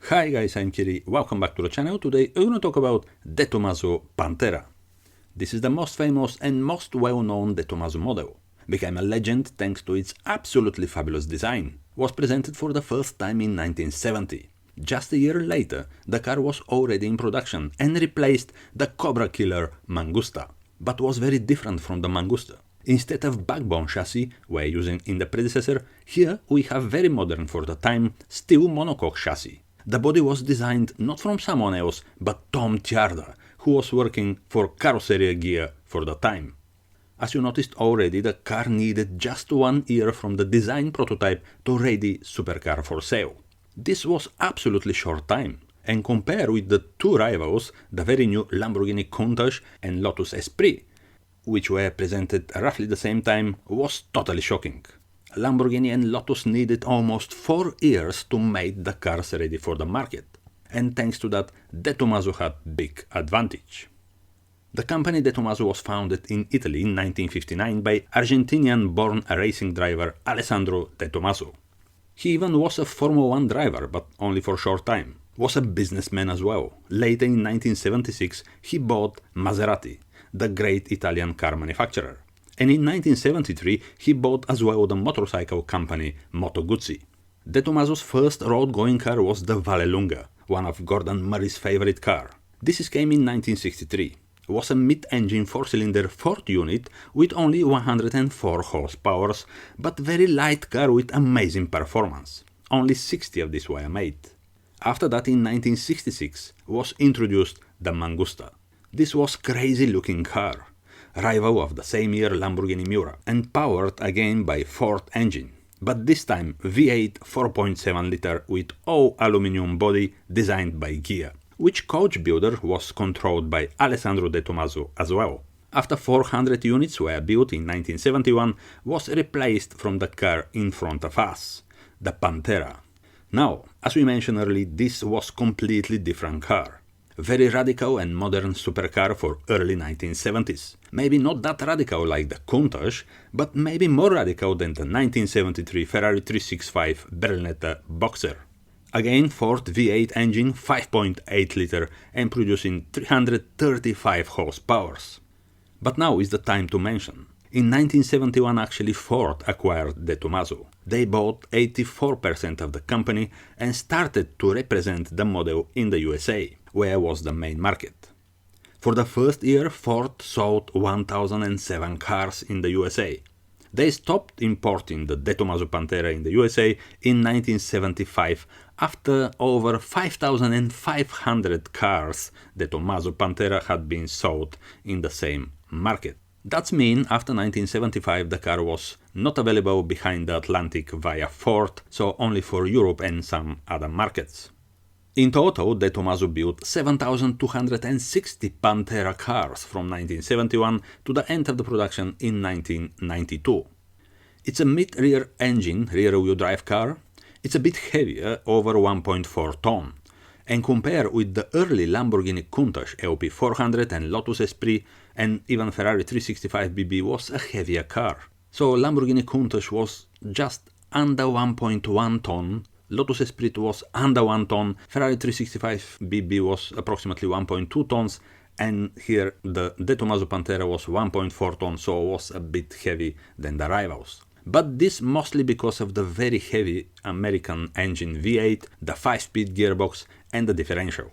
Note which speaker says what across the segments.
Speaker 1: Hi guys, I'm Kiri, welcome back to the channel. Today we're going to talk about the TOMASO Pantera. This is the most famous and most well-known the TOMASO model. Became a legend thanks to its absolutely fabulous design. Was presented for the first time in 1970. Just a year later, the car was already in production and replaced the Cobra killer Mangusta, but was very different from the Mangusta. Instead of backbone chassis we're using in the predecessor, here we have very modern for the time steel monocoque chassis. The body was designed not from someone else, but Tom Tjarda, who was working for Carrosseria Gear for the time. As you noticed already, the car needed just 1 year from the design prototype to ready supercar for sale. This was absolutely short time, and compared with the two rivals, the very new Lamborghini Countach and Lotus Esprit, which were presented roughly the same time, was totally shocking. Lamborghini and Lotus needed almost 4 years to make the cars ready for the market, and thanks to that, De Tomaso had big advantage. The company De Tomaso was founded in Italy in 1959 by Argentinian-born racing driver Alessandro De Tomaso. He even was a Formula 1 driver, but only for a short time. Was a businessman as well. Later in 1976 he bought Maserati, the great Italian car manufacturer. And in 1973 he bought as well the motorcycle company Moto Guzzi. De Tomaso's first road-going car was the Vallelunga, one of Gordon Murray's favorite car. This came in 1963. Was a mid-engine 4-cylinder Ford unit with only 104 horsepower, but very light car with amazing performance. Only 60 of these were made. After that, in 1966 was introduced the Mangusta. This was crazy looking car, rival of the same year Lamborghini Miura, and powered again by Ford engine, but this time V8 4.7 liter with all aluminum body designed by Ghia, which coach builder was controlled by Alessandro De Tomaso as well. After 400 units were built in 1971, was replaced from the car in front of us, the Pantera. Now, as we mentioned earlier, this was completely different car. Very radical and modern supercar for early 1970s. Maybe not that radical like the Countach, but maybe more radical than the 1973 Ferrari 365 Berlinetta Boxer. Again, Ford V8 engine 5.8 liter and producing 335 horsepower. But now is the time to mention. In 1971 actually Ford acquired De Tomaso. They bought 84% of the company and started to represent the model in the USA, where was the main market. For the first year Ford sold 1007 cars in the USA. They stopped importing the De Tomaso Pantera in the USA in 1975 after over 5,500 cars De Tomaso Pantera had been sold in the same market. That means after 1975 the car was not available behind the Atlantic via Ford, so only for Europe and some other markets. In total, De Tomaso built 7,260 Pantera cars from 1971 to the end of the production in 1992. It's a mid-rear engine rear-wheel drive car. It's a bit heavier, over 1.4 ton. And compared with the early Lamborghini Countach LP400 and Lotus Esprit and even Ferrari 365 BB was a heavier car. So Lamborghini Countach was just under 1.1 ton, Lotus Esprit was under 1 ton, Ferrari 365 BB was approximately 1.2 tons, and here the De Tomaso Pantera was 1.4 tons, so was a bit heavy than the rivals. But this mostly because of the very heavy American engine V8, the 5-speed gearbox and the differential.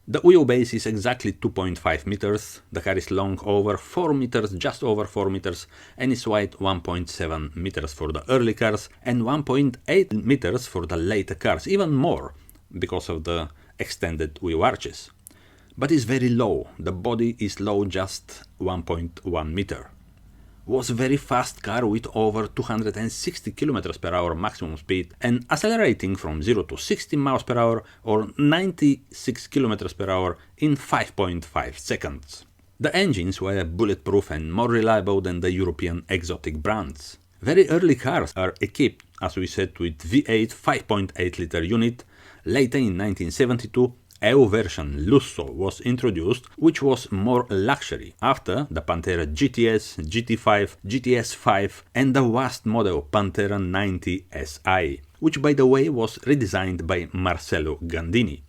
Speaker 1: The wheelbase is exactly 2.5 meters, the car is long over 4 meters, just over 4 meters, and is wide 1.7 meters for the early cars and 1.8 meters for the later cars, even more because of the extended wheel arches. But it's very low, the body is low, just 1.1 meter. Was very fast car with over 260 km per hour maximum speed and accelerating from 0 to 60 miles per hour or 96 km per hour in 5.5 seconds. The engines were bulletproof and more reliable than the European exotic brands. Very early cars are equipped, as we said, with V8 5.8 liter unit. Later in 1972 EU version Lusso was introduced, which was more luxury, after the Pantera GTS, GT5, GTS5 and the vast model Pantera 90 SI, which by the way was redesigned by Marcello Gandini.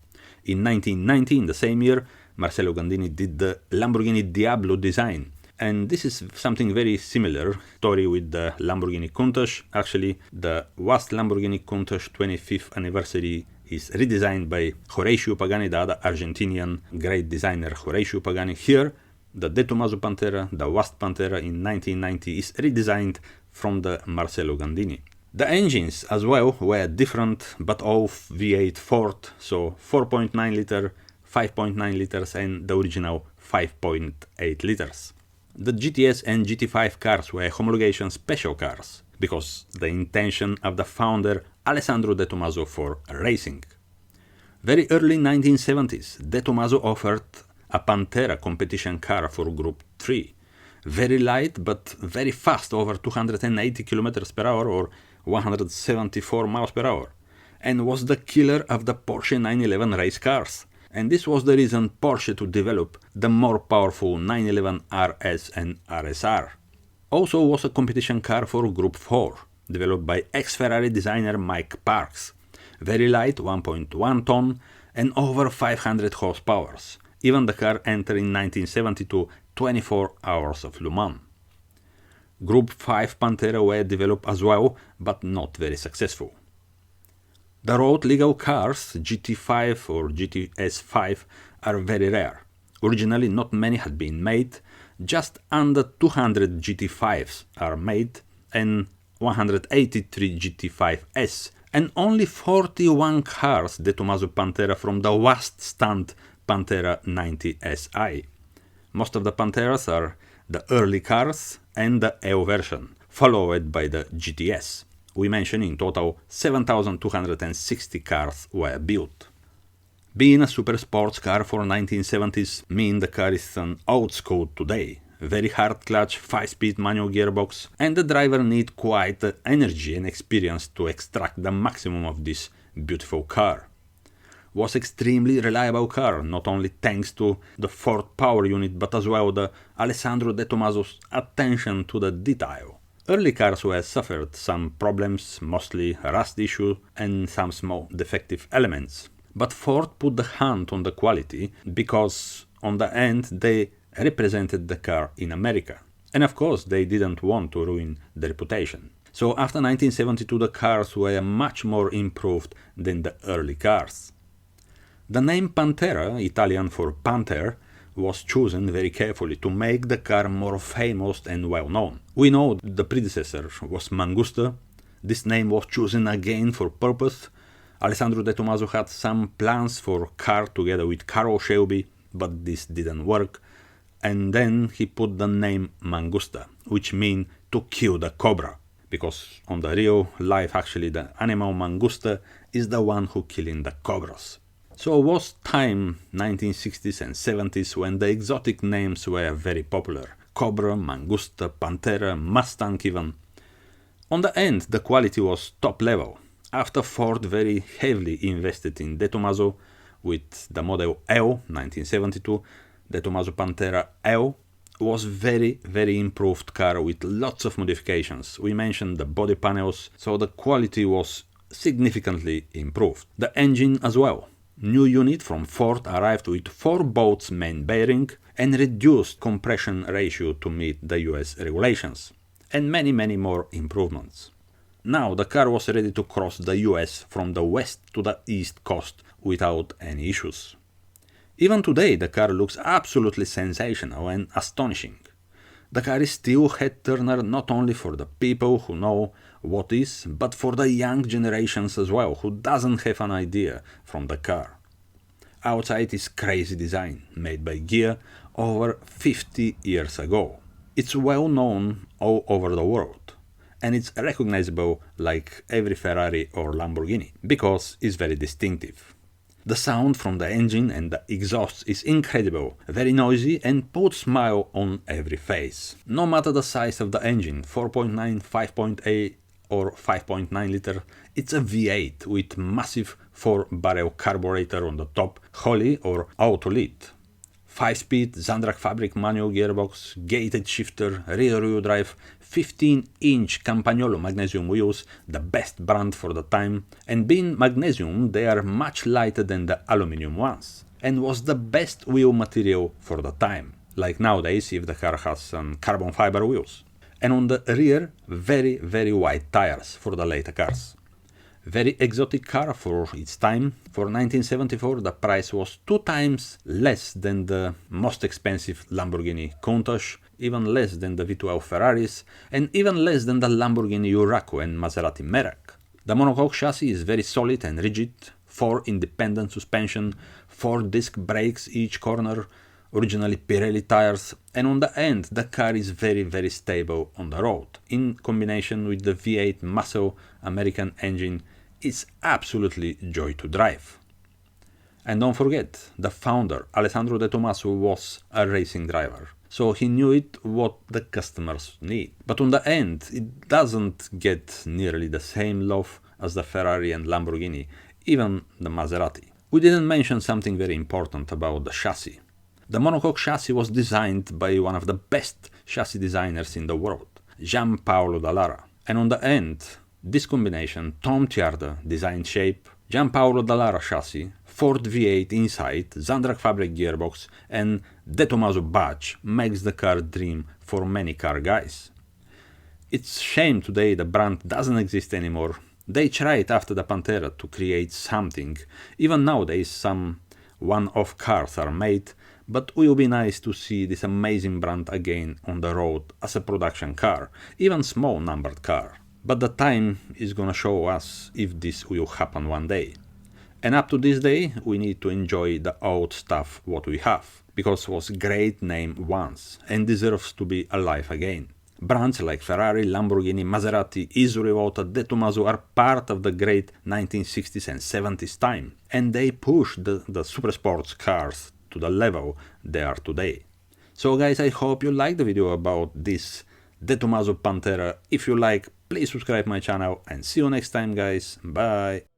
Speaker 1: In 1990, in the same year, Marcello Gandini did the Lamborghini Diablo design. And this is something very similar story with the Lamborghini Countach. Actually, the last Lamborghini Countach 25th anniversary is redesigned by Horacio Pagani, the other Argentinian great designer Horacio Pagani. Here, the De Tomaso Pantera, the last Pantera in 1990, is redesigned from the Marcello Gandini. The engines as well were different, but all V8 Ford, so 4.9 liter, 5.9 liters and the original 5.8 liters. The GTS and GT5 cars were homologation special cars, because the intention of the founder Alessandro De Tomaso for racing. Very early 1970s, De Tomaso offered a Pantera competition car for Group 3. Very light but very fast, over 280 km per hour or 174 miles per hour, and was the killer of the Porsche 911 race cars. And this was the reason Porsche to develop the more powerful 911 RS and RSR. Also was a competition car for Group 4, developed by ex-Ferrari designer Mike Parks. Very light, 1.1 ton, and over 500 horsepower. Even the car entered in 1972 24 hours of Le Mans. Group 5 Pantera were developed as well, but not very successful. The road legal cars, GT5 or GTS5, are very rare. Originally not many had been made, just under 200 GT5s are made and 183 GT5S, and only 41 cars De Tomaso Pantera from the last stunt Pantera 90 SI. Most of the Panteras are the early cars and the EO version, followed by the GTS. We mentioned in total 7,260 cars were built. Being a super sports car for 1970s means the car is an old school today. Very hard clutch, 5-speed manual gearbox, and the driver need quite the energy and experience to extract the maximum of this beautiful car. Was extremely reliable car, not only thanks to the Ford power unit but as well the Alessandro De Tomaso's attention to the detail. Early cars were suffered some problems, mostly rust issue and some small defective elements. But Ford put the hand on the quality because on the end they represented the car in America. And of course they didn't want to ruin the reputation. So after 1972 the cars were much more improved than the early cars. The name Pantera, Italian for Panther, was chosen very carefully to make the car more famous and well known. We know the predecessor was Mangusta. This name was chosen again for purpose. Alessandro De Tomaso had some plans for car together with Carroll Shelby, but this didn't work. And then he put the name Mangusta, which means to kill the cobra, because on the real life actually the animal Mangusta is the one who killing the cobras. So it was time 1960s and 70s when the exotic names were very popular. Cobra, Mangusta, Pantera, Mustang even. On the end the quality was top level. After Ford very heavily invested in De Tomaso with the model EO 1972, De Tomaso Pantera EO was very improved car with lots of modifications. We mentioned the body panels, so the quality was significantly improved. The engine as well. New unit from Ford arrived with 4 bolts main bearing and reduced compression ratio to meet the US regulations, and many more improvements. Now the car was ready to cross the US from the west to the east coast without any issues. Even today the car looks absolutely sensational and astonishing. The car is still head turner not only for the people who know what is, but for the young generations as well, who doesn't have an idea from the car. Outside is crazy design, made by Ghia over 50 years ago. It's well known all over the world, and it's recognizable like every Ferrari or Lamborghini, because it's very distinctive. The sound from the engine and the exhaust is incredible, very noisy and puts smile on every face. No matter the size of the engine, 4.9, 5.8 or 5.9 liter, it's a V8 with massive 4-barrel carburetor on the top, Holley or Autolit. 5-speed Zandrak fabric manual gearbox, gated shifter, rear-wheel drive, 15-inch Campagnolo magnesium wheels, the best brand for the time, and being magnesium they are much lighter than the aluminum ones, and was the best wheel material for the time, like nowadays if the car has some carbon fiber wheels. And on the rear, very wide tires for the later cars. Very exotic car for its time. For 1974 the price was 2 times less than the most expensive Lamborghini Countach, even less than the V12 Ferraris, and even less than the Lamborghini Huracan and Maserati Merak. The monocoque chassis is very solid and rigid, 4 independent suspension, 4 disc brakes each corner, originally Pirelli tires, and on the end the car is very stable on the road. In combination with the V8 muscle American engine, it's absolutely joy to drive. And don't forget, the founder Alessandro De Tomaso was a racing driver, so he knew what the customers need. But on the end, it doesn't get nearly the same love as the Ferrari and Lamborghini, even the Maserati. We didn't mention something very important about the chassis. The monocoque chassis was designed by one of the best chassis designers in the world, Gianpaolo Dallara. And on the end, this combination, Tom Tiarda design shape, Gianpaolo Dallara chassis, Ford V8 inside, Zandrak fabric gearbox, and De Tomaso badge makes the car dream for many car guys. It's shame today the brand doesn't exist anymore. They tried after the Pantera to create something. Even nowadays some one-off cars are made, but it will be nice to see this amazing brand again on the road as a production car, even small numbered car. But the time is gonna show us if this will happen one day. And up to this day, we need to enjoy the old stuff what we have, because it was great name once and deserves to be alive again. Brands like Ferrari, Lamborghini, Maserati, Isuzu Revolta, De Tomaso are part of the great 1960s and 70s time, and they pushed the super sports cars to the level they are today. So guys, I hope you liked the video about this De Tomaso Pantera. If you like, please subscribe my channel and see you next time guys. Bye!